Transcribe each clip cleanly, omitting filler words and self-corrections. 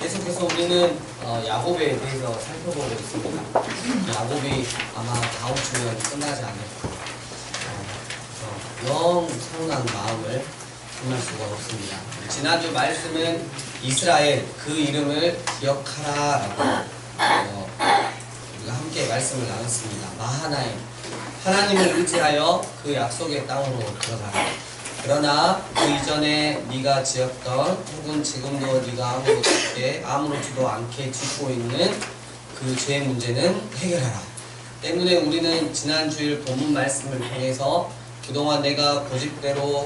계속해서 우리는 야곱에 대해서 살펴보고 있습니다. 야곱이 아마 다음 주면 끝나지 않을까. 영원한 마음을 금할 수가 없습니다. 지난주 말씀은 이스라엘 그 이름을 기억하라라고 우리가 함께 말씀을 나눴습니다. 마하나임 하나님을 의지하여 그 약속의 땅으로 들어가라. 그러나 그 이전에 네가 지었던 혹은 지금도 네가 아무렇지도 않게 짓고 있는 그 죄의 문제는 해결하라. 때문에 우리는 지난 주일 본문 말씀을 통해서 그동안 내가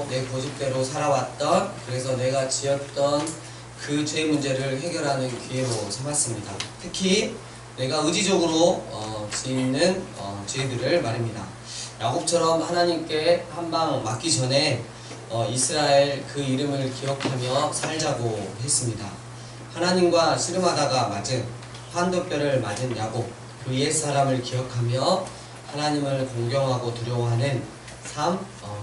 내 고집대로 살아왔던, 그래서 내가 지었던 그 죄 문제를 해결하는 기회로 삼았습니다. 특히 내가 의지적으로 짓는 죄들을 말입니다. 야곱처럼 하나님께 한 방 맞기 전에 이스라엘 그 이름을 기억하며 살자고 했습니다. 하나님과 씨름하다가 맞은 환도뼈를 맞은 야곱, 그 옛사람을 기억하며 하나님을 공경하고 두려워하는 삶,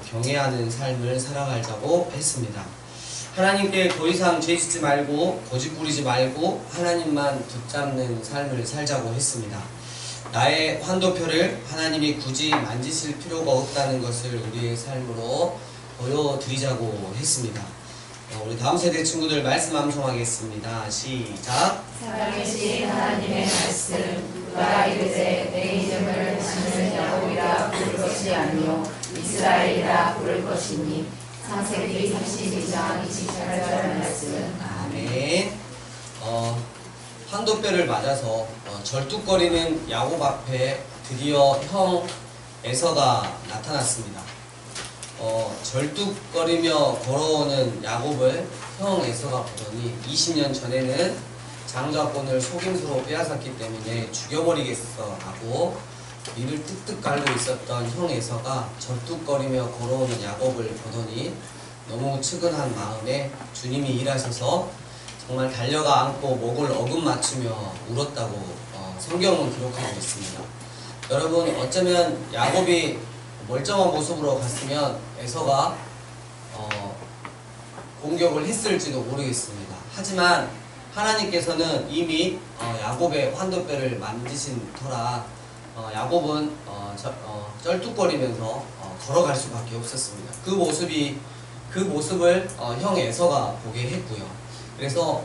경외하는 삶을 살아가자고 했습니다. 하나님께 더 이상 죄짓지 말고 고집부리지 말고 하나님만 붙잡는 삶을 살자고 했습니다. 나의 환도표를 하나님이 굳이 만지실 필요가 없다는 것을 우리의 삶으로 보여드리자고 했습니다. 우리 다음 세대 친구들 말씀 암송하겠습니다. 시작. 살아계신 하나님의 말씀, 누가 이르되 내 이름을 다시는 야곱이라 부를 것이 아니요 이스라엘이라 부를 것이니. 창세기 32장 28절 말씀. 아멘. 환도뼈를 맞아서 절뚝거리는 야곱 앞에 드디어 형 에서가 나타났습니다. 절뚝거리며 걸어오는 야곱을 형 에서가 보더니 20년 전에는 장자권을 속임수로 빼앗았기 때문에 죽여버리겠어 라고 이를 뜩뜩 갈고 있었던 형 에서가 절뚝거리며 걸어오는 야곱을 보더니 너무 측은한 마음에 주님이 일하셔서 정말 달려가 안고 목을 어금 맞추며 울었다고 성경은 기록하고 있습니다. 여러분, 어쩌면 야곱이 멀쩡한 모습으로 갔으면 에서가 공격을 했을지도 모르겠습니다. 하지만 하나님께서는 이미 야곱의 환도뼈를 만지신 터라 야곱은 쩔뚝거리면서 걸어갈 수밖에 없었습니다. 그 모습을 형 에서가 보게 했고요. 그래서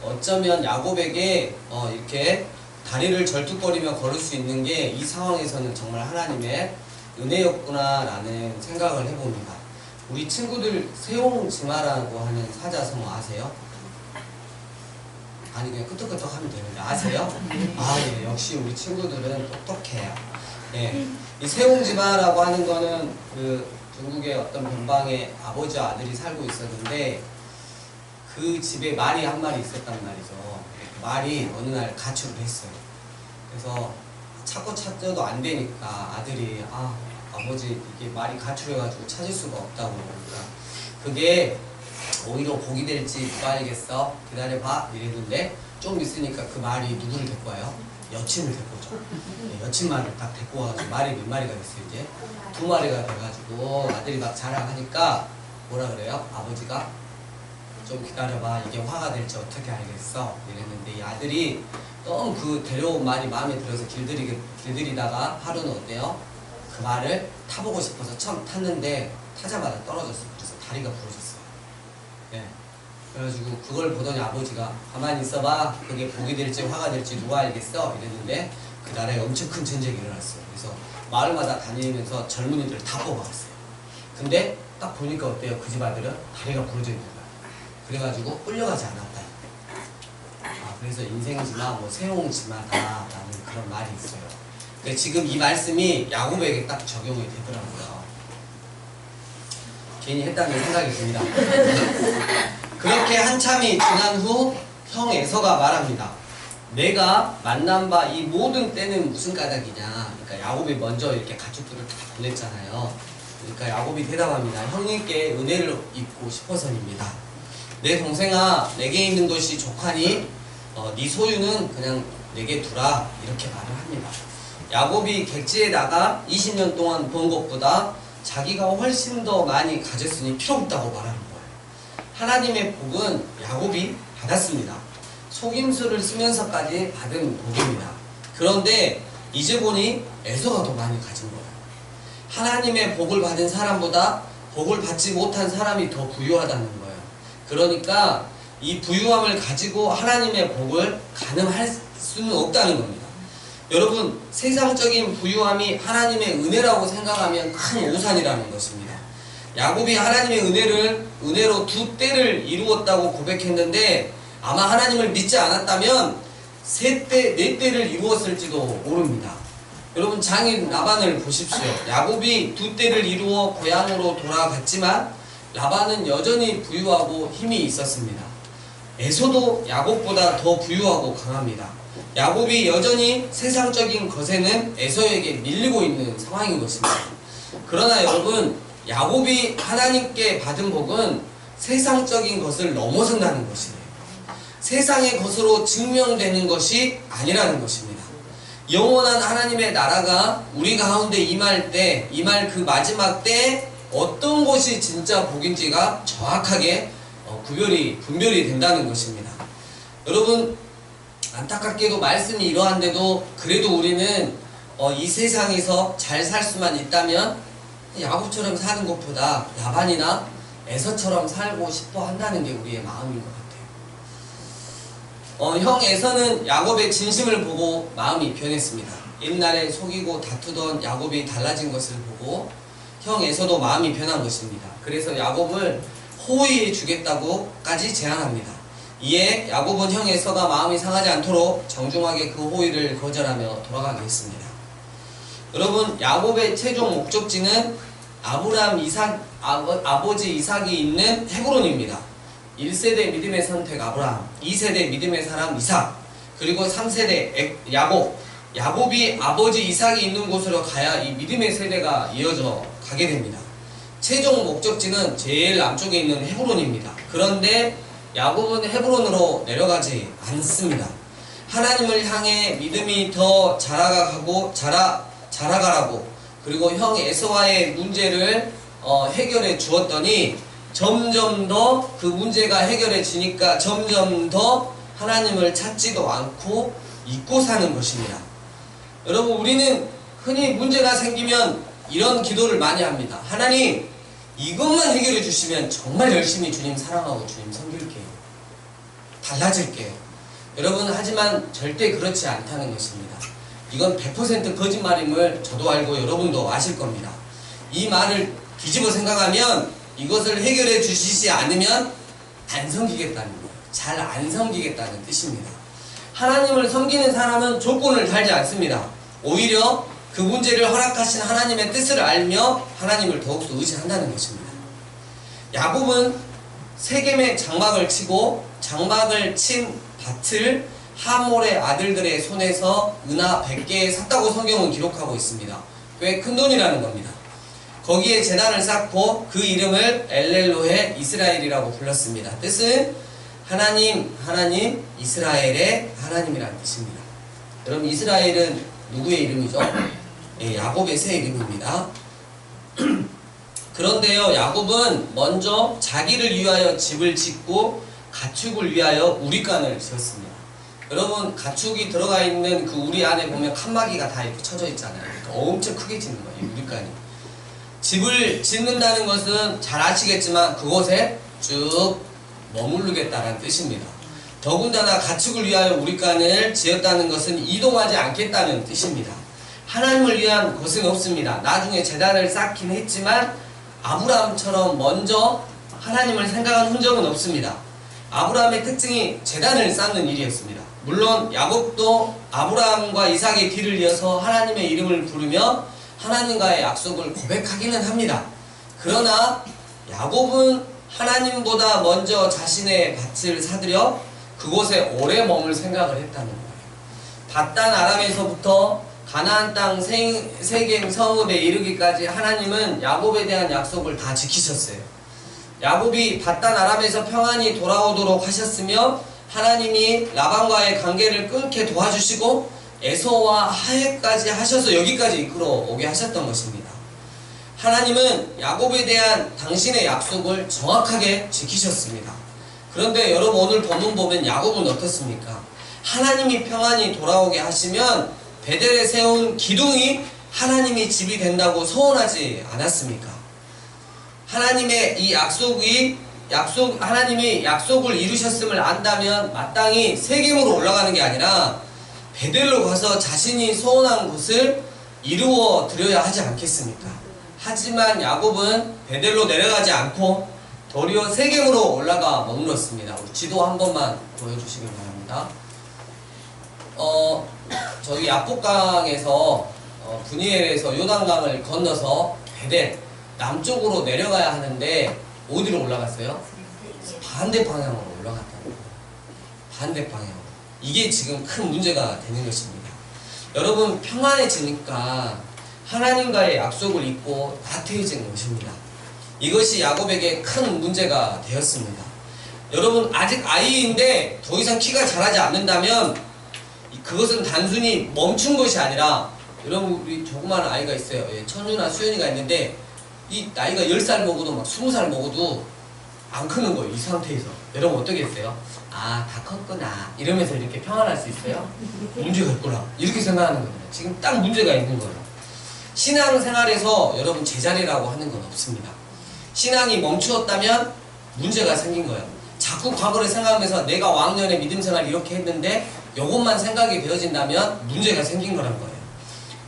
어쩌면 야곱에게 이렇게 다리를 절뚝거리며 걸을 수 있는 게 이 상황에서는 정말 하나님의 은혜였구나라는 생각을 해봅니다. 우리 친구들 세옹지마라고 하는 사자성어 아세요? 아니, 그냥 끄떡끄떡 하면 되는데 아세요? 예, 역시 우리 친구들은 똑똑해요. 예, 이 세옹지마라고 하는 거는 그 중국의 어떤 변방에 아버지와 아들이 살고 있었는데 그 집에 말이 한 마리 있었단 말이죠. 말이 어느 날 가출을 했어요. 그래서 찾아도 안 되니까 아들이 아버지 이게 말이 가출해가지고 찾을 수가 없다고 그러니까 그게 오히려 복이 될지 누가 알겠어? 기다려봐 이랬는데 좀 있으니까 그 말이 누구를 데리고 와요? 여친을 데리고 오죠. 여친만을 딱 데리고 와가지고 말이 몇 마리가 됐어요. 이제 2마리가 돼가지고 아들이 막 자랑하니까 뭐라 그래요? 아버지가 좀 기다려봐, 이게 화가 될지 어떻게 알겠어? 이랬는데 이 아들이 너무 그 데려온 말이 마음에 들어서 길들이다가 하루는 어때요? 그 말을 타보고 싶어서 처음 탔는데 타자마자 떨어졌어요. 그래서 다리가 부러졌어요. 예. 그래가지고 그걸 보더니 아버지가 가만히 있어봐, 그게 복이 될지 화가 될지 누가 알겠어? 이랬는데 그 나라에 엄청 큰 전쟁이 일어났어요. 그래서 마을마다 다니면서 젊은이들 다 뽑아갔어요. 근데 딱 보니까 어때요? 그 집 아들은 다리가 부러져 있는 거예요. 그래가지고 끌려가지 않았다. 그래서 인생지마, 세옹지마다라는 그런 말이 있어요. 근데 지금 이 말씀이 야곱에게 딱 적용이 되더라고요. 괜히 했다는 생각이 듭니다. 그렇게 한참이 지난 후 형 에서가 말합니다. 내가 만난 바 이 모든 때는 무슨 까닭이냐. 그러니까 야곱이 먼저 이렇게 가축들을 다 보냈잖아요. 그러니까 야곱이 대답합니다. 형님께 은혜를 입고 싶어서입니다. 내 동생아, 내게 있는 것이 족하니 네 소유는 그냥 내게 두라, 이렇게 말을 합니다. 야곱이 객지에 나가 20년 동안 본 것보다 자기가 훨씬 더 많이 가졌으니 필요 없다고 말하는 거예요. 하나님의 복은 야곱이 받았습니다. 속임수를 쓰면서까지 받은 복입니다. 그런데 이제 보니 에서가 더 많이 가진 거예요. 하나님의 복을 받은 사람보다 복을 받지 못한 사람이 더 부유하다는 거예요. 그러니까 이 부유함을 가지고 하나님의 복을 가늠할 수는 없다는 겁니다. 여러분, 세상적인 부유함이 하나님의 은혜라고 생각하면 큰 오산이라는 것입니다. 야곱이 하나님의 은혜로 2때를 이루었다고 고백했는데 아마 하나님을 믿지 않았다면 3때, 4때를 이루었을지도 모릅니다. 여러분, 장인 라반을 보십시오. 야곱이 2때를 이루어 고향으로 돌아갔지만 라반은 여전히 부유하고 힘이 있었습니다. 에서도 야곱보다 더 부유하고 강합니다. 야곱이 여전히 세상적인 것에는 에서에게 밀리고 있는 상황인 것입니다. 그러나 여러분, 야곱이 하나님께 받은 복은 세상적인 것을 넘어선다는 것이에요. 세상의 것으로 증명되는 것이 아니라는 것입니다. 영원한 하나님의 나라가 우리 가운데 임할 그 마지막 때 어떤 것이 진짜 복인지가 정확하게 분별이 된다는 것입니다. 여러분, 안타깝게도 말씀이 이러한데도 그래도 우리는 이 세상에서 잘 살 수만 있다면 야곱처럼 사는 것보다 라반이나 에서처럼 살고 싶어 한다는 게 우리의 마음인 것 같아요. 형 에서는 야곱의 진심을 보고 마음이 변했습니다. 옛날에 속이고 다투던 야곱이 달라진 것을 보고 형 에서도 마음이 변한 것입니다. 그래서 야곱을 호의해 주겠다고까지 제안합니다. 이에 야곱은 형 에서가 마음이 상하지 않도록 정중하게 그 호의를 거절하며 돌아가게 했습니다. 여러분, 야곱의 최종 목적지는 아버지 이삭이 있는 헤브론입니다. 1세대 믿음의 선택 아브라함, 2세대 믿음의 사람 이삭, 그리고 3세대 야곱이 아버지 이삭이 있는 곳으로 가야 이 믿음의 세대가 이어져 가게 됩니다. 최종 목적지는 제일 남쪽에 있는 헤브론입니다. 그런데 야곱은 헤브론으로 내려가지 않습니다. 하나님을 향해 믿음이 더 자라가라고 그리고 형 에서와의 문제를 해결해 주었더니 점점 더 그 문제가 해결해지니까 점점 더 하나님을 찾지도 않고 잊고 사는 것입니다. 여러분, 우리는 흔히 문제가 생기면 이런 기도를 많이 합니다. 하나님, 이것만 해결해 주시면 정말 열심히 주님 사랑하고 주님 섬길게요. 달라질게요. 여러분, 하지만 절대 그렇지 않다는 것입니다. 이건 100% 거짓말임을 저도 알고 여러분도 아실 겁니다. 이 말을 뒤집어 생각하면 이것을 해결해 주시지 않으면 안 섬기겠다는 거예요. 잘 안 섬기겠다는 뜻입니다. 하나님을 섬기는 사람은 조건을 달지 않습니다. 오히려 그 문제를 허락하신 하나님의 뜻을 알며 하나님을 더욱더 의지한다는 것입니다. 야곱은 세겜에 장막을 치고 장막을 친 밭을 하몰의 아들들의 손에서 은하 100개 샀다고 성경은 기록하고 있습니다. 꽤 큰 돈이라는 겁니다. 거기에 제단을 쌓고 그 이름을 엘렐로헤 이스라엘이라고 불렀습니다. 뜻은 하나님 이스라엘의 하나님이라는 뜻입니다. 여러분, 이스라엘은 누구의 이름이죠? 야곱의 새 이름입니다. 그런데요, 야곱은 먼저 자기를 위하여 집을 짓고 가축을 위하여 우리간을 지었습니다. 여러분, 가축이 들어가 있는 그 우리 안에 보면 칸막이가 다 이렇게 쳐져 있잖아요. 그러니까 엄청 크게 짓는 거예요, 이 우리간이. 집을 짓는다는 것은 잘 아시겠지만 그곳에 쭉 머무르겠다는 뜻입니다. 더군다나 가축을 위하여 우리간을 지었다는 것은 이동하지 않겠다는 뜻입니다. 하나님을 위한 것은 없습니다. 나중에 제단을 쌓긴 했지만 아브라함처럼 먼저 하나님을 생각한 흔적은 없습니다. 아브라함의 특징이 제단을 쌓는 일이었습니다. 물론 야곱도 아브라함과 이삭의 뒤를 이어서 하나님의 이름을 부르며 하나님과의 약속을 고백하기는 합니다. 그러나 야곱은 하나님보다 먼저 자신의 밭을 사들여 그곳에 오래 머물 생각을 했다는 거예요. 밧단 아람에서부터 가나안 땅 세겜 성읍에 이르기까지 하나님은 야곱에 대한 약속을 다 지키셨어요. 야곱이 밧단 아람에서 평안히 돌아오도록 하셨으며 하나님이 라반과의 관계를 끊게 도와주시고 에서와 화해까지 하셔서 여기까지 이끌어 오게 하셨던 것입니다. 하나님은 야곱에 대한 당신의 약속을 정확하게 지키셨습니다. 그런데 여러분 오늘 본문 보면 야곱은 어떻습니까? 하나님이 평안히 돌아오게 하시면 베델에 세운 기둥이 하나님이 집이 된다고 소원하지 않았습니까? 하나님의 이 하나님이 약속을 이루셨음을 안다면 마땅히 세겜으로 올라가는 게 아니라 베델로 가서 자신이 소원한 곳을 이루어 드려야 하지 않겠습니까? 하지만 야곱은 베델로 내려가지 않고 도리어 세겜으로 올라가 머물렀습니다. 우리 지도 한 번만 보여주시기 바랍니다. 저희 야복강에서 분이엘에서 요단강을 건너서 베델 남쪽으로 내려가야 하는데 어디로 올라갔어요? 반대 방향으로 올라갔다는 거예요. 반대 방향으로. 이게 지금 큰 문제가 되는 것입니다. 여러분 평안해지니까 하나님과의 약속을 잊고 나태해진 것입니다. 이것이 야곱에게 큰 문제가 되었습니다. 여러분 아직 아이인데 더 이상 키가 자라지 않는다면 그것은 단순히 멈춘 것이 아니라 여러분 우리 조그마한 아이가 있어요. 천유나 수연이가 있는데 이 나이가 10살 먹어도 막 20살 먹어도 안 크는 거예요. 이 상태에서. 여러분 어떻게 했어요? 아, 다 컸구나 이러면서 이렇게 평안할 수 있어요? 문제가 있구나 이렇게 생각하는 거예요. 지금 딱 문제가 있는 거예요. 신앙생활에서 여러분 제자리라고 하는 건 없습니다. 신앙이 멈추었다면 문제가 생긴 거예요. 자꾸 과거를 생각하면서 내가 왕년에 믿음생활 이렇게 했는데 이것만 생각이 되어진다면 문제가 생긴 거란 거예요.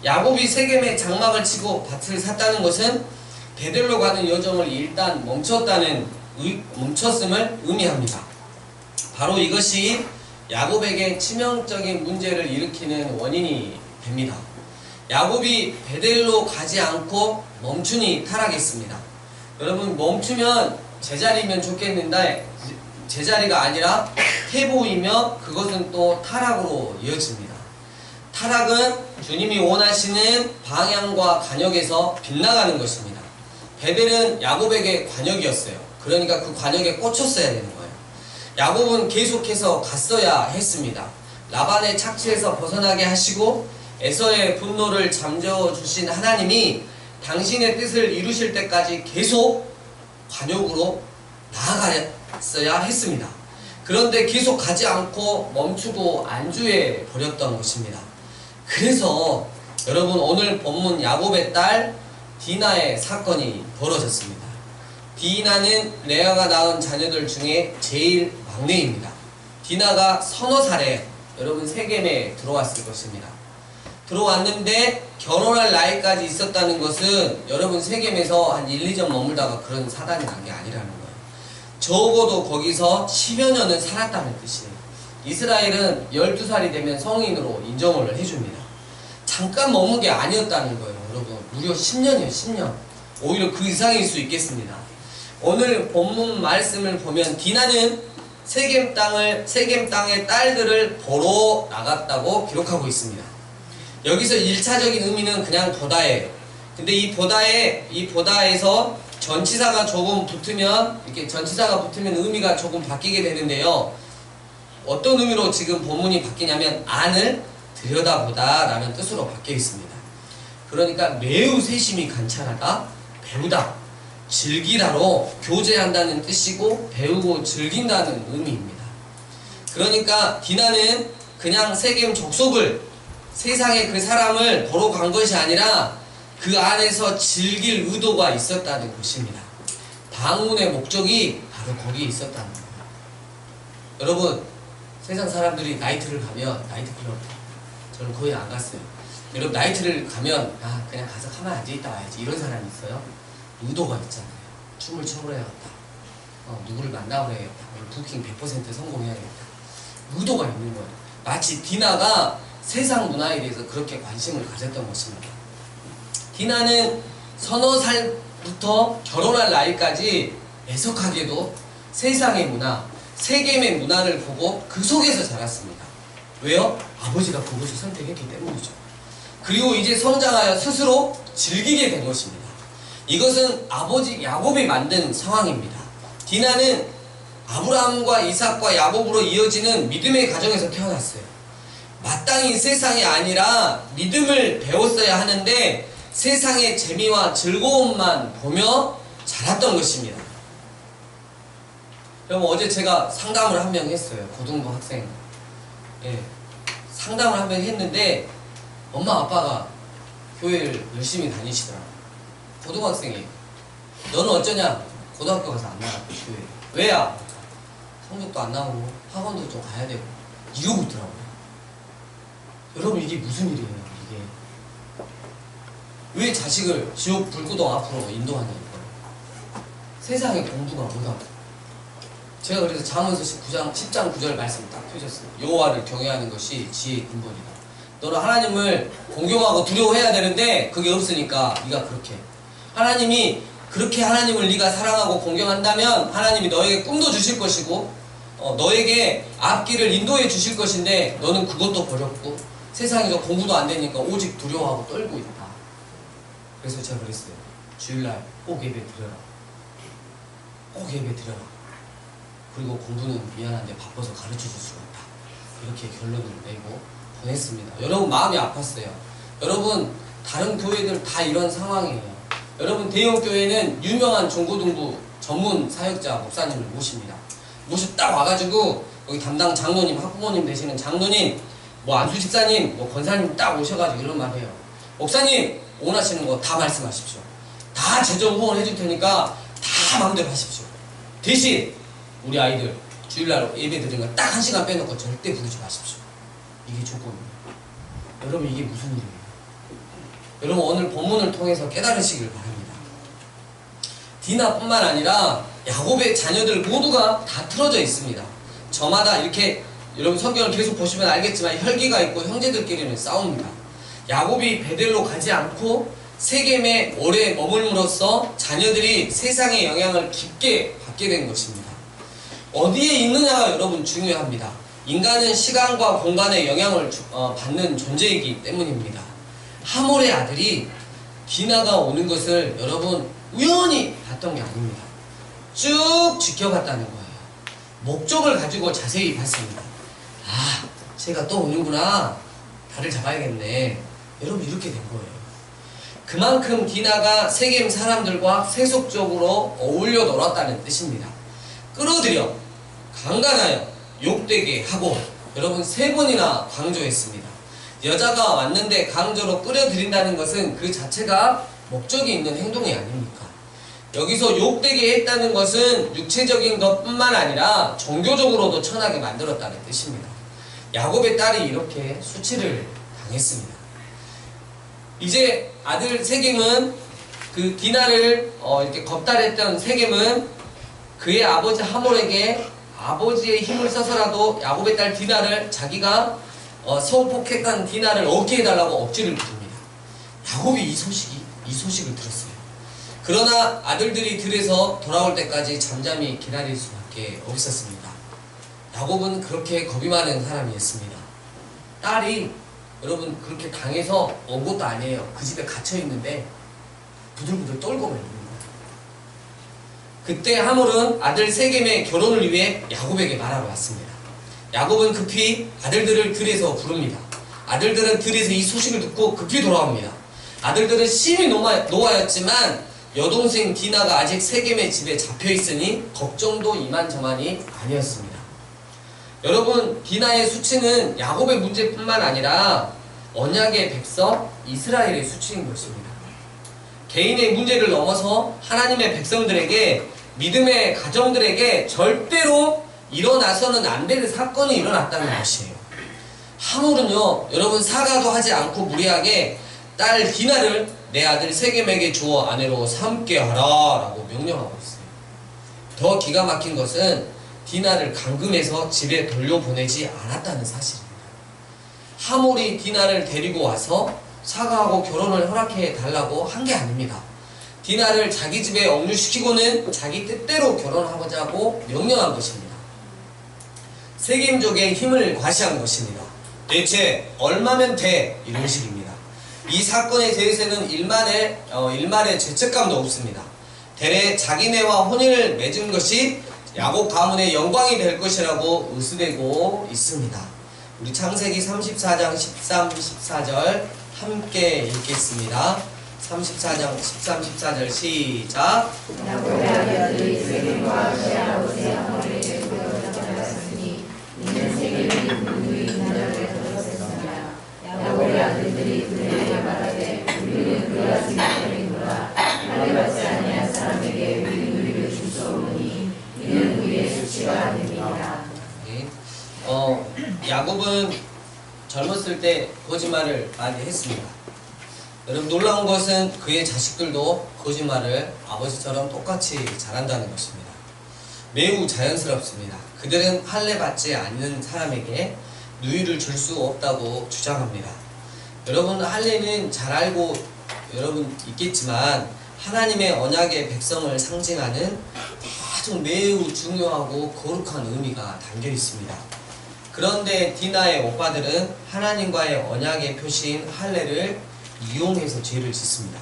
야곱이 세겜에 장막을 치고 밭을 샀다는 것은 베델로 가는 여정을 일단 멈췄음을 의미합니다. 바로 이것이 야곱에게 치명적인 문제를 일으키는 원인이 됩니다. 야곱이 베델로 가지 않고 멈추니 타락했습니다. 여러분 멈추면 제자리면 좋겠는데 제자리가 아니라 퇴보이며 그것은 또 타락으로 이어집니다. 타락은 주님이 원하시는 방향과 관역에서 빗나가는 것입니다. 베델은 야곱에게 관역이었어요. 그러니까 그 관역에 꽂혔어야 되는 거예요. 야곱은 계속해서 갔어야 했습니다. 라반의 착취에서 벗어나게 하시고 에서의 분노를 잠재워 주신 하나님이 당신의 뜻을 이루실 때까지 계속 관역으로 나아갔어야 했습니다. 그런데 계속 가지 않고 멈추고 안주해 버렸던 것입니다. 그래서 여러분 오늘 본문 야곱의 딸 디나의 사건이 벌어졌습니다. 디나는 레아가 낳은 자녀들 중에 제일 막내입니다. 디나가 서너 살에 여러분 세겜에 들어왔을 것입니다. 들어왔는데 결혼할 나이까지 있었다는 것은 여러분 세겜에서 한 1, 2년 머물다가 그런 사단이 난 게 아니라는 거예요. 적어도 거기서 10여 년은 살았다는 뜻이에요. 이스라엘은 12살이 되면 성인으로 인정을 해줍니다. 잠깐 머문 게 아니었다는 거예요. 여러분 무려 10년이에요. 10년. 오히려 그 이상일 수 있겠습니다. 오늘 본문 말씀을 보면 디나는 세겜 땅의 딸들을 보러 나갔다고 기록하고 있습니다. 여기서 1차적인 의미는 그냥 보다예요. 근데 이 보다에서 전치사가 조금 붙으면 이렇게 전치사가 붙으면 의미가 조금 바뀌게 되는데요. 어떤 의미로 지금 본문이 바뀌냐면 안을 들여다보다 라는 뜻으로 바뀌어 있습니다. 그러니까 매우 세심히 관찰하다, 배우다, 즐기다로 교제한다는 뜻이고 배우고 즐긴다는 의미입니다. 그러니까 디나는 그냥 세겜 족속을 세상의 그 사람을 보러 간 것이 아니라 그 안에서 즐길 의도가 있었다는 것입니다. 방문의 목적이 바로 거기에 있었다는 거예요. 여러분 세상 사람들이 나이트를 가면 나이트클럽 저는 거의 안 갔어요. 여러분 나이트를 가면 그냥 가서 가만히 앉아있다 와야지 이런 사람이 있어요. 의도가 있잖아요. 춤을 춰보려야겠다. 누구를 만나보려야겠다. 오늘 부킹 100% 성공해야겠다. 의도가 있는 거예요. 마치 디나가 세상 문화에 대해서 그렇게 관심을 가졌던 것입니다. 디나는 서너 살부터 결혼할 나이까지 애석하게도 세상의 문화, 세겜의 문화를 보고 그 속에서 자랐습니다. 왜요? 아버지가 그것을 선택했기 때문이죠. 그리고 이제 성장하여 스스로 즐기게 된 것입니다. 이것은 아버지 야곱이 만든 상황입니다. 디나는 아브라함과 이삭과 야곱으로 이어지는 믿음의 가정에서 태어났어요. 마땅히 세상이 아니라 믿음을 배웠어야 하는데 세상의 재미와 즐거움만 보며 자랐던 것입니다. 여러분, 어제 제가 상담을 한 명 했어요. 고등부 학생. 예, 상담을 한 명 했는데 엄마 아빠가 교회를 열심히 다니시더라고요. 고등학생이에요. 너는 어쩌냐? 고등학교 가서 안 나갔대, 교회. 왜야? 성적도 안 나오고 학원도 좀 가야 되고 이러고 있더라고요. 여러분, 이게 무슨 일이에요, 이게? 왜 자식을 지옥 불구덩 앞으로 인도하냐고요. 세상에 공부가 뭐다. 제가 그래서 잠언서 10장 9절 말씀 딱 펴줬어요. 여호와를 경외하는 것이 지혜의 근본이다. 너는 하나님을 공경하고 두려워해야 되는데 그게 없으니까 네가 그렇게, 하나님이 그렇게 하나님을 네가 사랑하고 공경한다면 하나님이 너에게 꿈도 주실 것이고 너에게 앞길을 인도해 주실 것인데 너는 그것도 버렸고 세상에서 공부도 안 되니까 오직 두려워하고 떨고 있다. 그래서 제가 그랬어요. 주일날 꼭 예배 드려라. 꼭 예배 드려라. 그리고 공부는 미안한데 바빠서 가르쳐줄 수가 없다. 이렇게 결론을 내고 보냈습니다. 여러분, 마음이 아팠어요. 여러분, 다른 교회들 다 이런 상황이에요. 여러분, 대형교회는 유명한 중고등부 전문 사역자 목사님을 모십니다. 딱 와가지고 여기 담당 장로님, 학부모님 되시는 장로님, 뭐 안수 집사님, 뭐 권사님 딱 오셔가지고 이런 말 해요. 목사님, 원하시는 거 다 말씀하십시오. 다 재정 후원 해줄 테니까 다 마음대로 하십시오. 대신 우리 아이들 주일날 예배 드리는 거 딱 1시간 빼놓고 절대 부르지 마십시오. 이게 조건입니다. 여러분, 이게 무슨 일이에요? 여러분, 오늘 본문을 통해서 깨달으시길 바랍니다. 디나뿐만 아니라 야곱의 자녀들 모두가 다 틀어져 있습니다. 저마다 이렇게, 여러분 성경을 계속 보시면 알겠지만 혈기가 있고 형제들끼리는 싸웁니다. 야곱이 베델로 가지 않고 세겜에 오래 머물므로써 자녀들이 세상의 영향을 깊게 받게 된 것입니다. 어디에 있느냐가 여러분 중요합니다. 인간은 시간과 공간의 영향을 받는 존재이기 때문입니다. 하몰의 아들이 디나가 오는 것을 여러분 우연히 봤던 게 아닙니다. 쭉 지켜봤다는 거예요. 목적을 가지고 자세히 봤습니다. 아, 쟤가 또 오는구나. 다를 잡아야겠네. 여러분, 이렇게 된 거예요. 그만큼 디나가 세겜 사람들과 세속적으로 어울려 놀았다는 뜻입니다. 끌어들여, 강간하여, 욕되게 하고, 여러분 3번이나 강조했습니다. 여자가 왔는데 강제로 끌어들인다는 것은 그 자체가 목적이 있는 행동이 아닙니까? 여기서 욕되게 했다는 것은 육체적인 것뿐만 아니라 종교적으로도 천하게 만들었다는 뜻입니다. 야곱의 딸이 이렇게 수치를 당했습니다. 이제 아들 세겜은 그 디나를 이렇게 겁탈했던 세겜은 그의 아버지 하몰에게 아버지의 힘을 써서라도 야곱의 딸 디나를 자기가 성폭행한 디나를 얻게 해달라고 억지를 부릅니다. 야곱이 이 소식을 들었어요. 그러나 아들들이 들에서 돌아올 때까지 잠잠히 기다릴 수밖에 없었습니다. 야곱은 그렇게 겁이 많은 사람이었습니다. 딸이 여러분 그렇게 당해서 온 것도 아니에요. 그 집에 갇혀있는데 부들부들 떨고 말입니다. 그때 하몰은 아들 세겜의 결혼을 위해 야곱에게 말하러 왔습니다. 야곱은 급히 아들들을 들에서 부릅니다. 아들들은 들에서 이 소식을 듣고 급히 돌아옵니다. 아들들은 심히 노하였지만 여동생 디나가 아직 세겜의 집에 잡혀있으니 걱정도 이만저만이 아니었습니다. 여러분, 디나의 수치는 야곱의 문제뿐만 아니라 언약의 백성 이스라엘의 수치인 것입니다. 개인의 문제를 넘어서 하나님의 백성들에게, 믿음의 가정들에게 절대로 일어나서는 안 될 사건이 일어났다는 것이에요. 하몰은요, 여러분 사과도 하지 않고 무리하게 딸 디나를 내 아들 세겜에게 주어 아내로 삼게 하라 라고 명령하고 있어요. 더 기가 막힌 것은 디나를 감금해서 집에 돌려보내지 않았다는 사실입니다. 하몰이 디나를 데리고 와서 사과하고 결혼을 허락해 달라고 한 게 아닙니다. 디나를 자기 집에 억류시키고는 자기 뜻대로 결혼하고자 하고 명령한 것입니다. 세겜족의 힘을 과시한 것입니다. 대체 얼마면 돼? 이런 식입니다. 이 사건에 대해서는 일말의 죄책감도 없습니다. 대래 자기네와 혼인을 맺은 것이 야곱 가문의 영광이 될 것이라고 의수되고 있습니다. 우리 창세기 34장 13, 14절 함께 읽겠습니다. 34장 13, 14절 시작. 야곱의 아들들이 세겜과 그의 아버지 하몰에게 되었으니 이는 세겜이 그의 인자를 들었으나 야곱의 아들들이 그에게 말하되 우리는 그가 지금이노라 할례받지 아니한 사람에게 우리 누리를 줄 수 없으니 이는 우리의 수치가 아닙니다. 야곱은 젊었을 때 거짓말을 많이 했습니다. 여러분, 놀라운 것은 그의 자식들도 거짓말을 아버지처럼 똑같이 잘한다는 것입니다. 매우 자연스럽습니다. 그들은 할례 받지 않는 사람에게 누이를 줄 수 없다고 주장합니다. 여러분, 할례는 잘 알고 여러분 있겠지만 하나님의 언약의 백성을 상징하는 아주 매우 중요하고 거룩한 의미가 담겨 있습니다. 그런데 디나의 오빠들은 하나님과의 언약의 표시인 할례를 이용해서 죄를 짓습니다.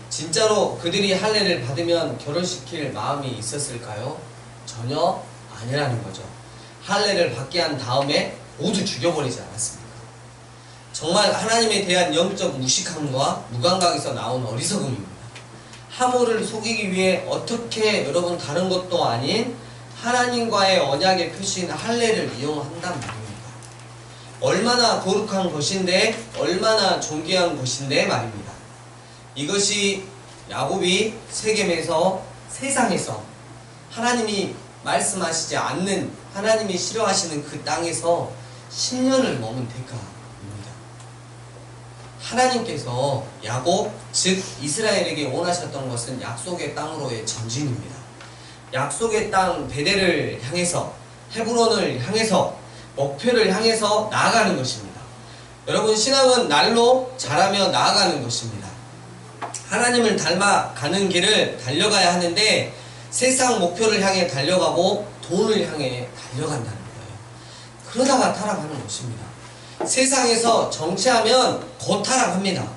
진짜로 그들이 할례를 받으면 결혼시킬 마음이 있었을까요? 전혀 아니라는 거죠. 할례를 받게 한 다음에 모두 죽여버리지 않았습니까? 정말 하나님에 대한 영적 무식함과 무감각에서 나온 어리석음입니다. 하몰을 속이기 위해 어떻게 여러분 다른 것도 아닌 하나님과의 언약의 표시인 할례를 이용한단 말입니다. 얼마나 거룩한 것인데 얼마나 존귀한 것인데 말입니다. 이것이 야곱이 세겜에서 세상에서 하나님이 말씀하시지 않는 하나님이 싫어하시는 그 땅에서 10년을 머문 대가입니다. 하나님께서 야곱 즉 이스라엘에게 원하셨던 것은 약속의 땅으로의 전진입니다. 약속의 땅 베델을 향해서 헤브론을 향해서 목표를 향해서 나아가는 것입니다. 여러분, 신앙은 날로 자라며 나아가는 것입니다. 하나님을 닮아가는 길을 달려가야 하는데 세상 목표를 향해 달려가고 돈을 향해 달려간다는 거예요. 그러다가 타락하는 것입니다. 세상에서 정치하면 곧 타락합니다.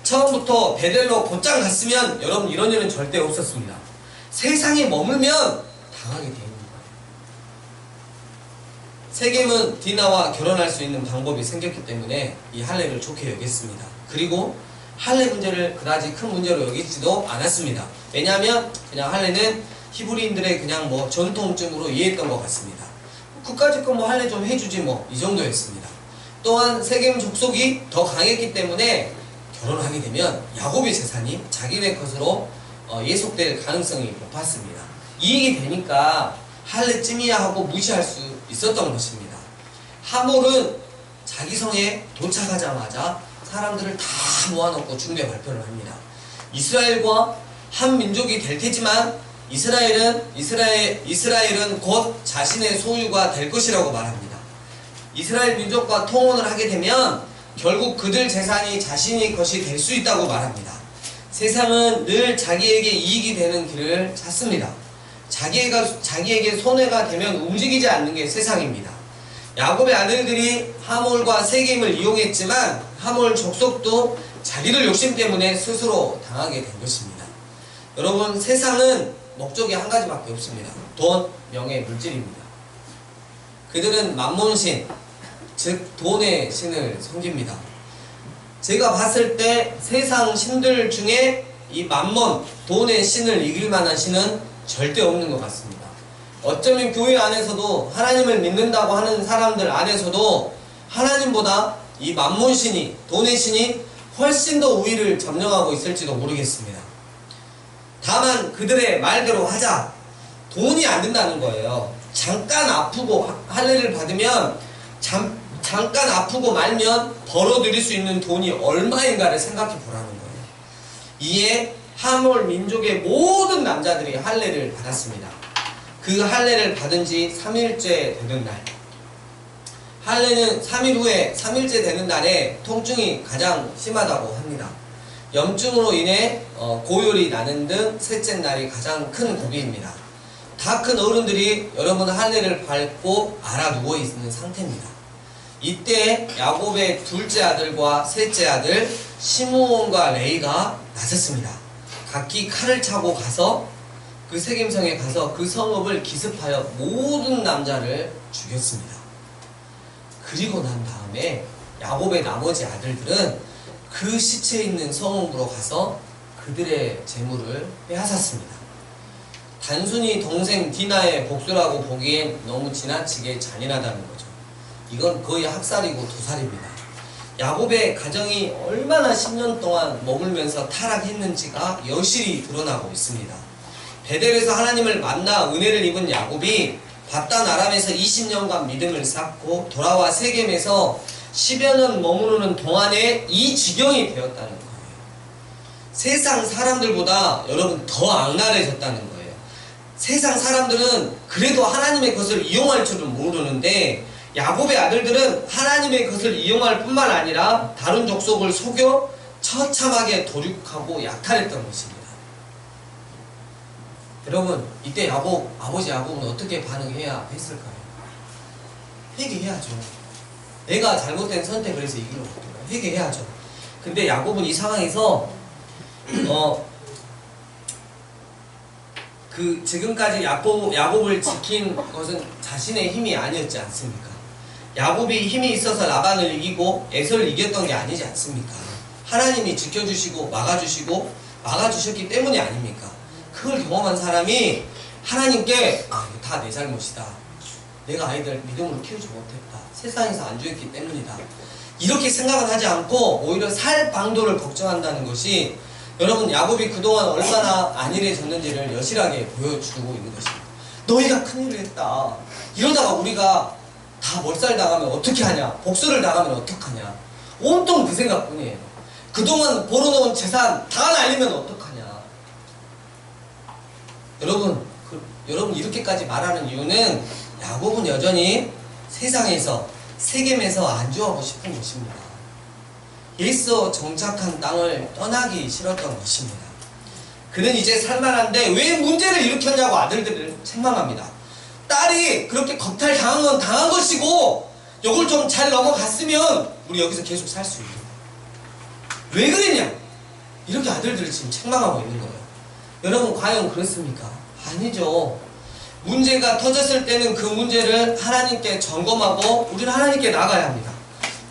처음부터 베델로 곧장 갔으면 여러분 이런 일은 절대 없었습니다. 세상에 머물면 당하게 되는 거예요. 세겜은 디나와 결혼할 수 있는 방법이 생겼기 때문에 이 할례를 좋게 여겼습니다. 그리고 할례 문제를 그다지 큰 문제로 여기지도 않았습니다. 왜냐하면 그냥 할례는 히브리인들의 그냥 뭐 전통쯤으로 이해했던 것 같습니다. 그까짓 거 뭐 할례 좀 해주지 뭐 이 정도였습니다. 또한 세겜 족속이 더 강했기 때문에 결혼하게 되면 야곱의 재산이 자기네 것으로 예속될 가능성이 높았습니다. 이익이 되니까 할례쯤이야 하고 무시할 수 있었던 것입니다. 하몰은 자기 성에 도착하자마자 사람들을 다 모아놓고 중대 발표를 합니다. 이스라엘과 한 민족이 될 테지만 이스라엘은 곧 자신의 소유가 될 것이라고 말합니다. 이스라엘 민족과 통혼을 하게 되면 결국 그들 재산이 자신의 것이 될 수 있다고 말합니다. 세상은 늘 자기에게 이익이 되는 길을 찾습니다. 자기에게 손해가 되면 움직이지 않는 게 세상입니다. 야곱의 아들들이 하몰과 세겜을 이용했지만 하몰 족속도 자기들 욕심 때문에 스스로 당하게 된 것입니다. 여러분, 세상은 목적이 한 가지밖에 없습니다. 돈, 명예, 물질입니다. 그들은 만몬신, 즉 돈의 신을 섬깁니다. 제가 봤을 때 세상 신들 중에 이 만몬, 돈의 신을 이길 만한 신은 절대 없는 것 같습니다. 어쩌면 교회 안에서도 하나님을 믿는다고 하는 사람들 안에서도 하나님보다 이 만몬신이, 돈의 신이 훨씬 더 우위를 점령하고 있을지도 모르겠습니다. 다만 그들의 말대로 하자. 돈이 안 된다는 거예요. 잠깐 아프고 할례를 받으면 잠깐 아프고 말면 벌어들일 수 있는 돈이 얼마인가를 생각해 보라는 거예요. 이에 하몰 민족의 모든 남자들이 할례를 받았습니다. 그 할례를 받은 지 3일째 되는 날, 할례는 3일 후에 3일째 되는 날에 통증이 가장 심하다고 합니다. 염증으로 인해 고열이 나는 등 셋째 날이 가장 큰 고비입니다. 다 큰 어른들이 여러분 할례를 밟고 알아 누워 있는 상태입니다. 이때 야곱의 둘째 아들과 셋째 아들 시므온과 레이가 나섰습니다. 각기 칼을 차고 가서 그 세겜성에 가서 그 성읍을 기습하여 모든 남자를 죽였습니다. 그리고 난 다음에 야곱의 나머지 아들들은 그 시체 있는 성읍으로 가서 그들의 재물을 빼앗았습니다. 단순히 동생 디나의 복수라고 보기엔 너무 지나치게 잔인하다는 거죠. 이건 거의 학살이고 도살입니다. 야곱의 가정이 얼마나 10년 동안 머물면서 타락했는지가 여실히 드러나고 있습니다. 베델에서 하나님을 만나 은혜를 입은 야곱이 바단 아람에서 20년간 믿음을 쌓고 돌아와 세겜에서 10여 년 머무르는 동안에 이 지경이 되었다는 거예요. 세상 사람들보다 여러분 더 악랄해졌다는 거예요. 세상 사람들은 그래도 하나님의 것을 이용할 줄은 모르는데 야곱의 아들들은 하나님의 것을 이용할 뿐만 아니라 다른 족속을 속여 처참하게 도륙하고 약탈했던 것입니다. 여러분, 이때 아버지 야곱은 어떻게 반응해야 했을까요? 회개해야죠. 내가 잘못된 선택을 해서 이기로 갔더라고요. 회개해야죠. 근데 야곱은 이 상황에서 지금까지 야곱을 지킨 것은 자신의 힘이 아니었지 않습니까? 야곱이 힘이 있어서 라반을 이기고 에서를 이겼던 게 아니지 않습니까? 하나님이 지켜주시고 막아주셨기 때문이 아닙니까? 그걸 경험한 사람이 하나님께 이거 다 내 잘못이다. 내가 아이들 믿음으로 키우지 못했다. 세상에서 안주했기 때문이다. 이렇게 생각은 하지 않고 오히려 살 방도를 걱정한다는 것이 여러분 야곱이 그동안 얼마나 안일해졌는지를 여실하게 보여주고 있는 것입니다. 너희가 큰일을 했다. 이러다가 우리가 다 몰살당하면 어떻게 하냐? 복수를 당하면 어떡하냐? 온통 그 생각뿐이에요. 그동안 벌어놓은 재산 다 날리면 어떡하냐? 여러분 이렇게까지 말하는 이유는 야곱은 여전히 세상에서 세겜에서 안주하고 싶은 것입니다. 일서 정착한 땅을 떠나기 싫었던 것입니다. 그는 이제 살만한데 왜 문제를 일으켰냐고 아들들을 책망합니다. 딸이 그렇게 겁탈 당한 건 당한 것이고 이걸 좀 잘 넘어갔으면 우리 여기서 계속 살 수 있다. 왜 그랬냐? 이렇게 아들들을 지금 책망하고 있는 거예요. 여러분 과연 그렇습니까? 아니죠. 문제가 터졌을 때는 그 문제를 하나님께 점검하고 우리는 하나님께 나가야 합니다.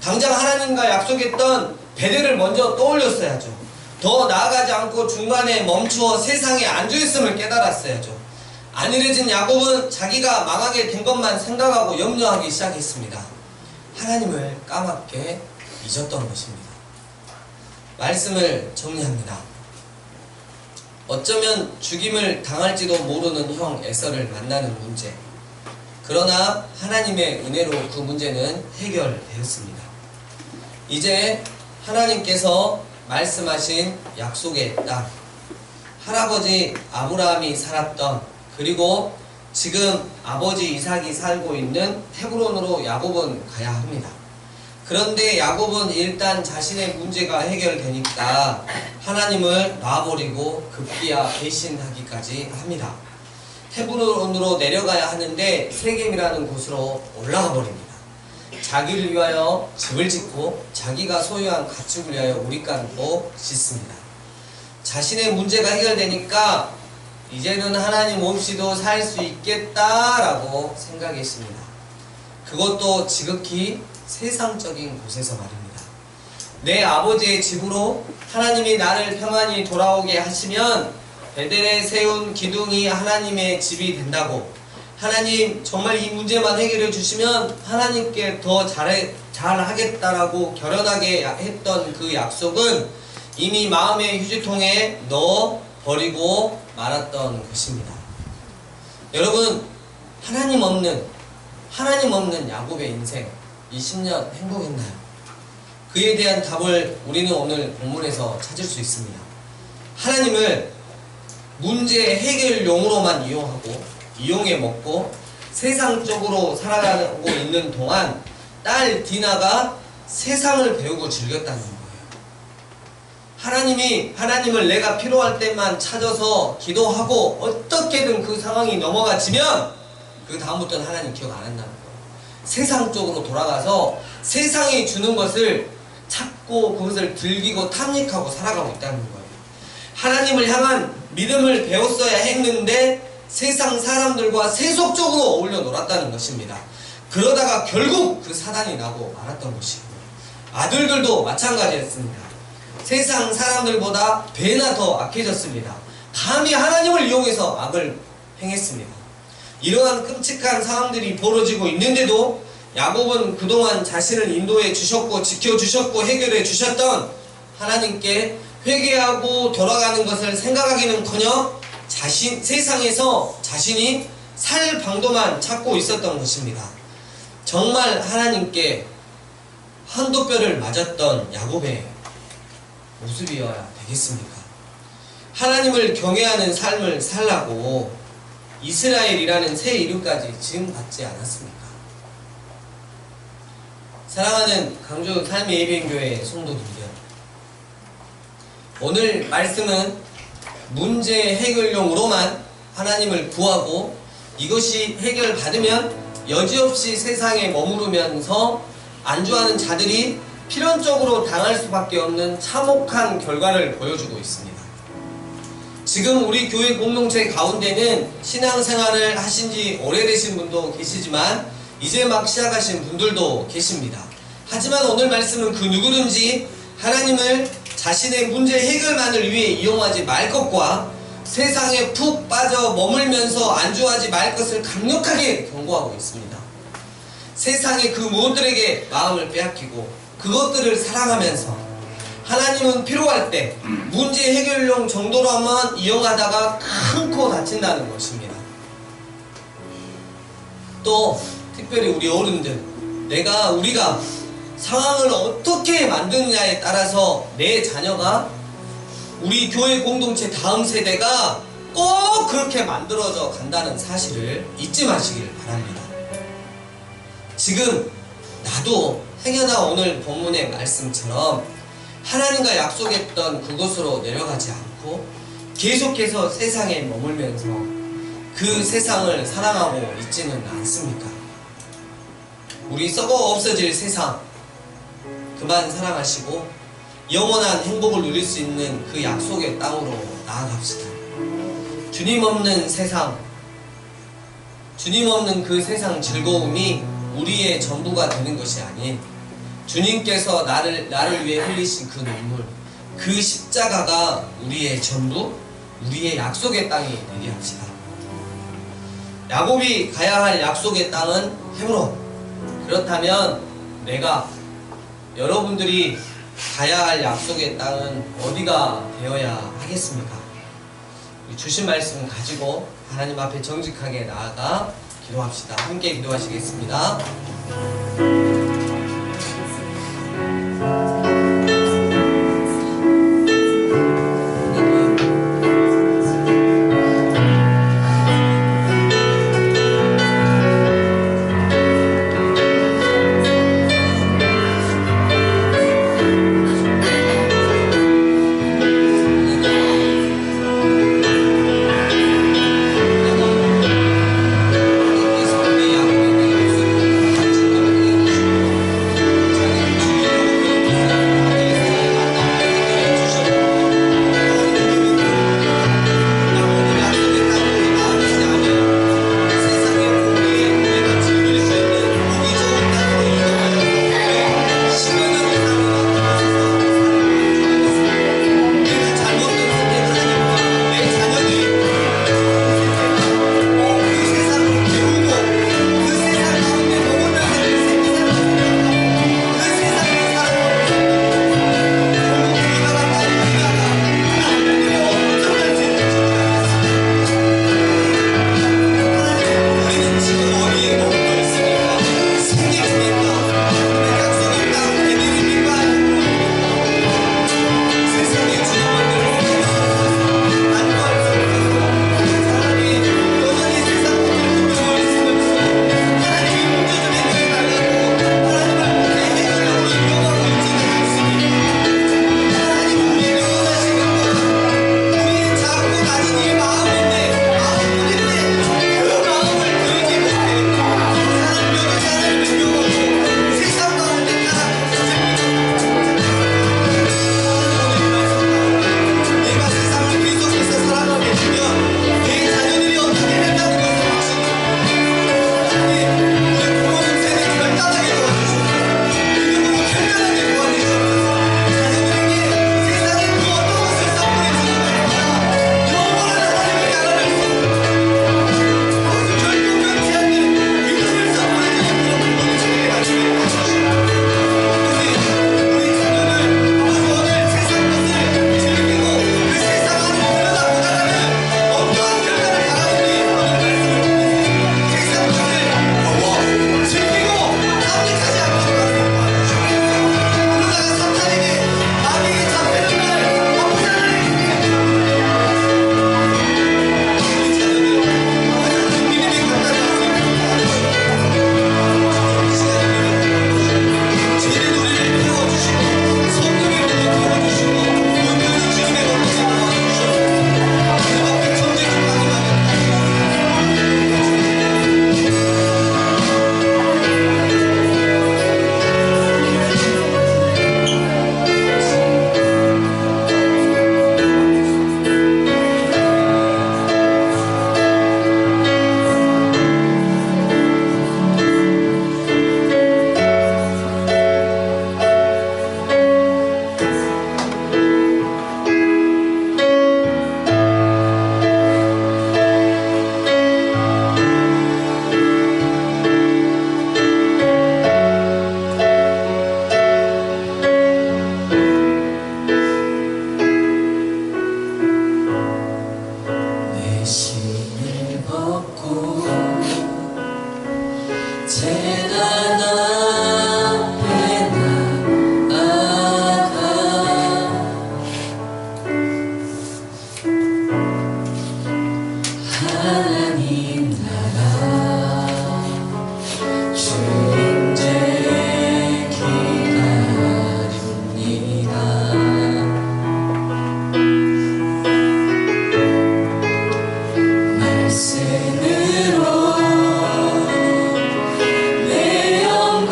당장 하나님과 약속했던 베델을 먼저 떠올렸어야죠. 더 나아가지 않고 중간에 멈추어 세상에 안주했음을 깨달았어야죠. 안일해진 야곱은 자기가 망하게 된 것만 생각하고 염려하기 시작했습니다. 하나님을 까맣게 잊었던 것입니다. 말씀을 정리합니다. 어쩌면 죽임을 당할지도 모르는 형 에서를 만나는 문제. 그러나 하나님의 은혜로 그 문제는 해결되었습니다. 이제 하나님께서 말씀하신 약속의 땅, 할아버지 아브라함이 살았던 그리고 지금 아버지 이삭이 살고 있는 헤브론으로 야곱은 가야 합니다. 그런데 야곱은 일단 자신의 문제가 해결되니까 하나님을 놔버리고 급기야 배신하기까지 합니다. 헤브론으로 내려가야 하는데 세겜이라는 곳으로 올라가 버립니다. 자기를 위하여 집을 짓고 자기가 소유한 가축을 위하여 우리간도 짓습니다. 자신의 문제가 해결되니까 이제는 하나님 없이도 살 수 있겠다라고 생각했습니다. 그것도 지극히 세상적인 곳에서 말입니다. 내 아버지의 집으로 하나님이 나를 평안히 돌아오게 하시면 베델에 세운 기둥이 하나님의 집이 된다고, 하나님 정말 이 문제만 해결해 주시면 하나님께 더 잘하겠다라고 결연하게 했던 그 약속은 이미 마음의 휴지통에 넣어 버리고 말았던 것입니다. 여러분, 하나님 없는 야곱의 인생, 이 10년 행복했나요? 그에 대한 답을 우리는 오늘 본문에서 찾을 수 있습니다. 하나님을 문제 해결용으로만 이용해 먹고 세상적으로 살아가고 있는 동안 딸 디나가 세상을 배우고 즐겼다는 거예요. 하나님을 내가 필요할 때만 찾아서 기도하고 어떻게든 그 상황이 넘어가지면 그 다음부터는 하나님 기억 안 한다는 거예요. 세상 쪽으로 돌아가서 세상이 주는 것을 찾고 그것을 즐기고 탐닉하고 살아가고 있다는 거예요. 하나님을 향한 믿음을 배웠어야 했는데 세상 사람들과 세속적으로 어울려 놀았다는 것입니다. 그러다가 결국 그 사단이 나고 말았던 것이고, 아들들도 마찬가지였습니다. 세상 사람들보다 배나 더 악해졌습니다. 감히 하나님을 이용해서 악을 행했습니다. 이러한 끔찍한 상황들이 벌어지고 있는데도 야곱은 그동안 자신을 인도해 주셨고 지켜주셨고 해결해 주셨던 하나님께 회개하고 돌아가는 것을 생각하기는커녕 세상에서 자신이 살 방도만 찾고 있었던 것입니다. 정말 하나님께 한도 뼈를 맞았던 야곱의 모습이어야 되겠습니까? 하나님을 경외하는 삶을 살라고 이스라엘이라는 새 이름까지 지음받지 않았습니까? 사랑하는 강주 삶의 예배교회 성도님들, 오늘 말씀은 문제 해결용으로만 하나님을 구하고 이것이 해결받으면 여지없이 세상에 머무르면서 안주하는 자들이 필연적으로 당할 수밖에 없는 참혹한 결과를 보여주고 있습니다. 지금 우리 교회 공동체 가운데는 신앙생활을 하신 지 오래되신 분도 계시지만 이제 막 시작하신 분들도 계십니다. 하지만 오늘 말씀은 그 누구든지 하나님을 자신의 문제 해결만을 위해 이용하지 말 것과 세상에 푹 빠져 머물면서 안주하지 말 것을 강력하게 경고하고 있습니다. 세상의 그 무엇들에게 마음을 빼앗기고 그것들을 사랑하면서 하나님은 필요할 때 문제 해결용 정도로만 이용하다가 큰코 다친다는 것입니다. 또 특별히 우리 어른들, 우리가 상황을 어떻게 만드느냐에 따라서 내 자녀가 우리 교회 공동체 다음 세대가 꼭 그렇게 만들어져 간다는 사실을 잊지 마시길 바랍니다. 지금 나도 행여나 오늘 본문의 말씀처럼 하나님과 약속했던 그곳으로 내려가지 않고 계속해서 세상에 머물면서 그 세상을 사랑하고 있지는 않습니까? 우리 썩어 없어질 세상 그만 사랑하시고 영원한 행복을 누릴 수 있는 그 약속의 땅으로 나아갑시다. 주님 없는 세상, 주님 없는 그 세상 즐거움이 우리의 전부가 되는 것이 아닌 주님께서 나를 위해 흘리신 그 눈물, 그 십자가가 우리의 전부, 우리의 약속의 땅이 되게 합시다. 야곱이 가야 할 약속의 땅은 헤브론. 그렇다면 여러분들이 가야 할 약속의 땅은 어디가 되어야 하겠습니까? 주신 말씀 가지고 하나님 앞에 정직하게 나아가 기도합시다. 함께 기도하시겠습니다. 하나님 나라 주님께 기다립니다. 말씀으로 내 영광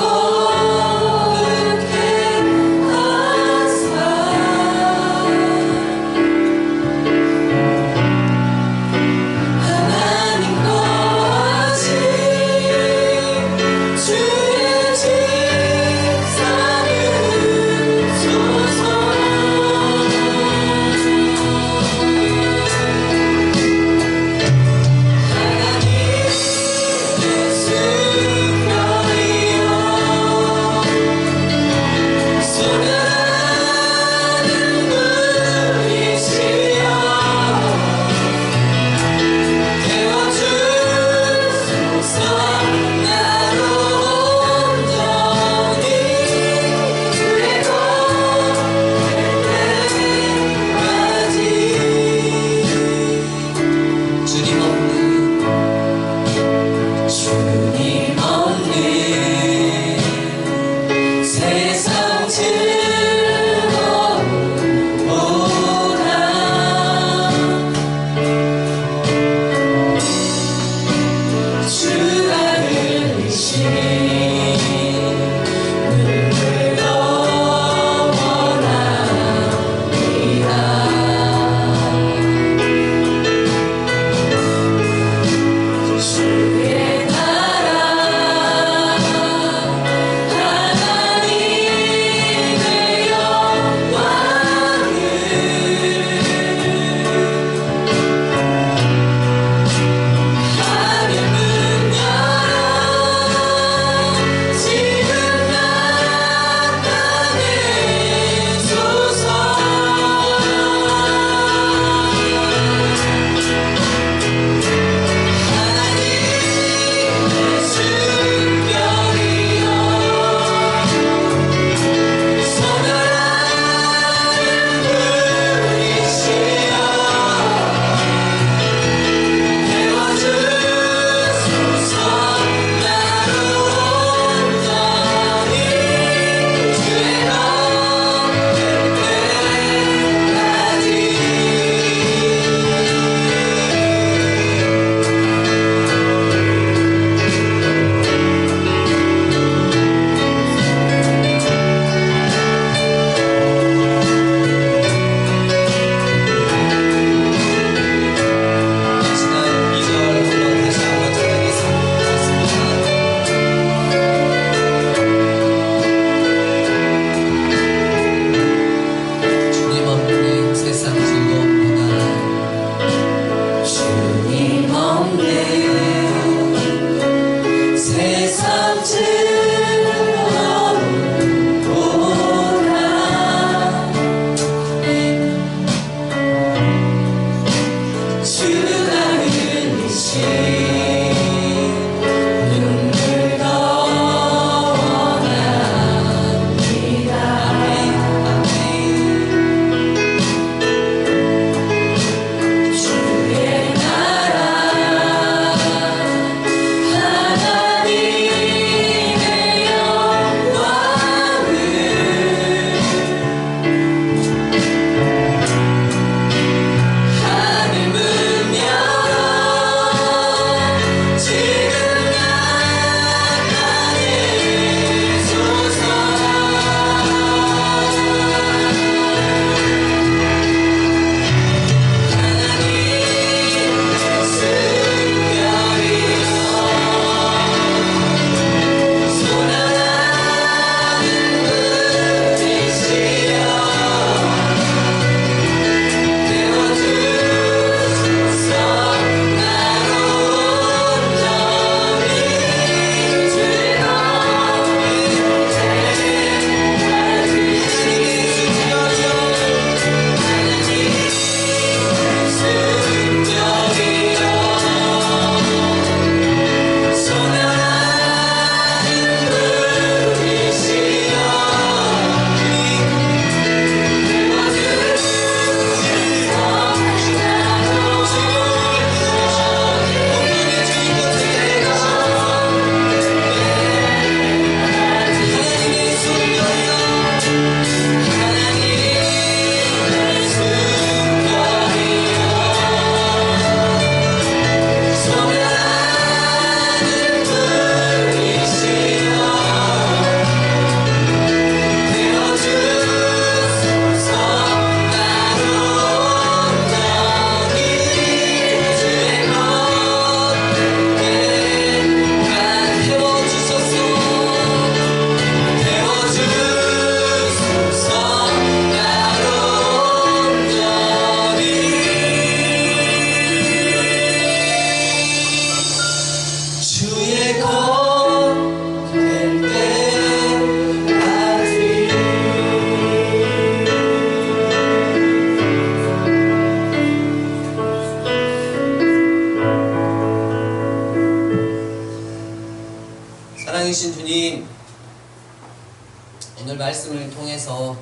오늘 말씀을 통해서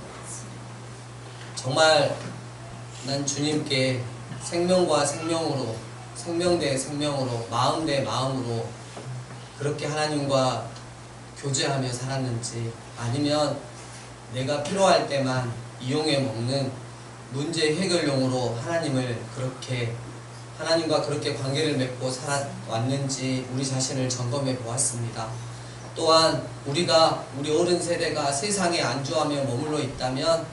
정말 난 주님께 생명과 생명으로, 생명 대 생명으로, 마음 대 마음으로 그렇게 하나님과 교제하며 살았는지, 아니면 내가 필요할 때만 이용해 먹는 문제 해결용으로 하나님과 그렇게 관계를 맺고 살아왔는지 우리 자신을 점검해 보았습니다. 또한 우리 어른 세대가 세상에 안주하며 머물러 있다면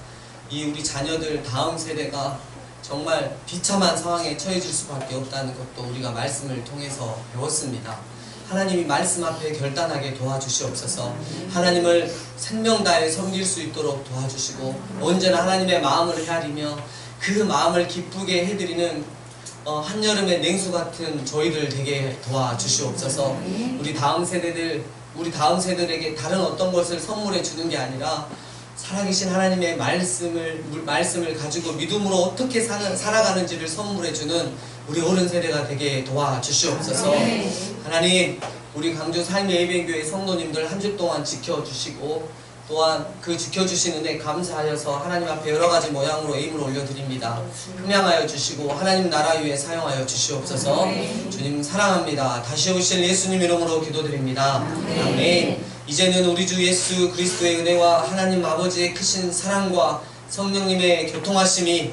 이 우리 자녀들 다음 세대가 정말 비참한 상황에 처해질 수밖에 없다는 것도 우리가 말씀을 통해서 배웠습니다. 하나님이 말씀 앞에 결단하게 도와주시옵소서. 하나님을 생명 다해 섬길 수 있도록 도와주시고, 언제나 하나님의 마음을 헤아리며 그 마음을 기쁘게 해드리는 한여름의 냉수 같은 저희들 되게 도와주시옵소서. 우리 다음 세대들에게 다른 어떤 것을 선물해 주는 게 아니라 살아계신 하나님의 말씀을 가지고 믿음으로 어떻게 살아가는지를 선물해주는 우리 어른 세대가 되게 도와주시옵소서. 하나님, 우리 강주 삶의 예배교회 성도님들 한 주 동안 지켜주시고, 또한 그 지켜주신 은혜 감사하여서 하나님 앞에 여러가지 모양으로 에임을 올려드립니다. 평양하여 주시고 하나님 나라 위에 사용하여 주시옵소서. 주님 사랑합니다. 다시 오실 예수님 이름으로 기도드립니다. 아멘. 이제는 우리 주 예수 그리스도의 은혜와 하나님 아버지의 크신 사랑과 성령님의 교통하심이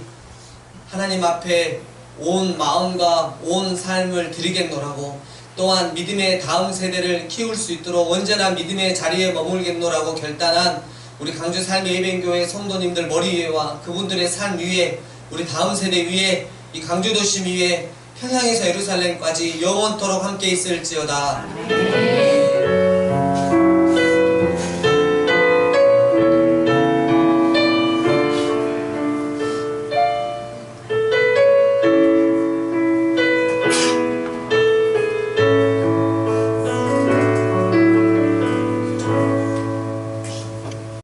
하나님 앞에 온 마음과 온 삶을 드리겠노라고, 또한 믿음의 다음 세대를 키울 수 있도록 언제나 믿음의 자리에 머물겠노라고 결단한 우리 강주 삶의 예배교회 성도님들 머리 위에와 그분들의 삶 위에, 우리 다음 세대 위에, 이 강주 도심 위에, 평양에서 예루살렘까지 영원토록 함께 있을지어다.